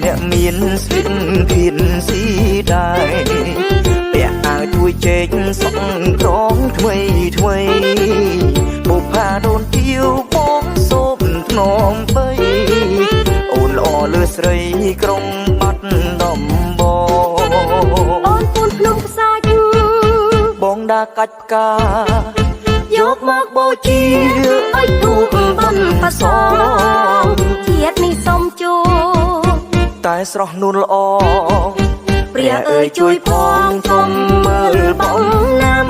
អ្នកមានស្លៀកភៀនស៊ីដែរពាក់អាវជួយជែកសក់ក្រងថ្មីថ្មីបុប្ផាដូនទាវបងសូមធ្នមបីអូនល្អលើស្រីក្រុងបាត់ដំបងអូនពូនភ្នំខ្សាច់បងដាកាច់ផ្កាយកមកបូជាឲ្យទូកបំផាសងជាតិនេះសុំជួតែស្រស់នួនល្អព្រះអើយជួយផងកុំមើលបងណាំ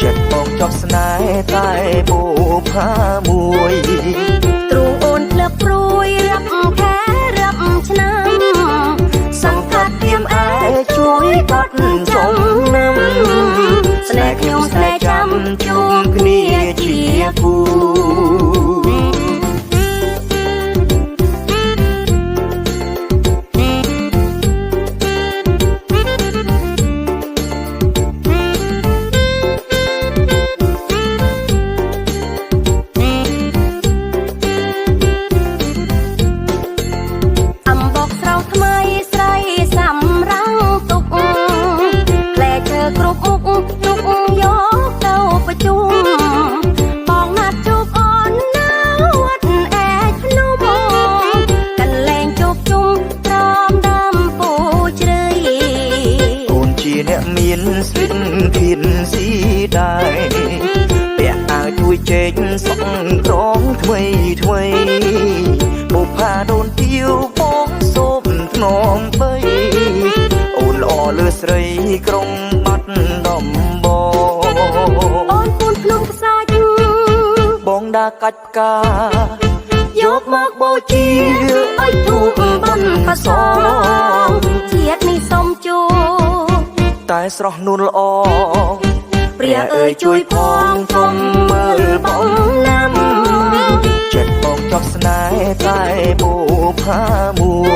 ចិត្តបងចប់ស្នេហ៍តែបុប្ផាមួយទ្រូងអូនផ្លឹបព្រួយរាប់ខែរាប់ឆ្នាំសង្កាត់ទៀមអែជួយកត់ចំណាំស្នេហ៍ខ្ញុំស្នេហ៍ចាំជួបគ្នាជាគូអ្នកមានស្លៀកភៀនស៊ីដែរពាក់អាវជួយជែកសក់ក្រងថ្មីថ្មីបុប្ផាដូនទាវបងសូមធ្នមបីអូនល្អលើស្រីក្រុងបាត់ដំបងអូនពូនភ្នំខ្សាច់បងដាកាច់ផ្កាយកមកបូជាឲ្យទូកបំផាសងជាតិនេះសុំជួតែស្រស់នួនល្អព្រះអើយជួយផងកុំមើលបងណាំចិត្តបងចប់ស្នេហ៍តែបុប្ផាមួយ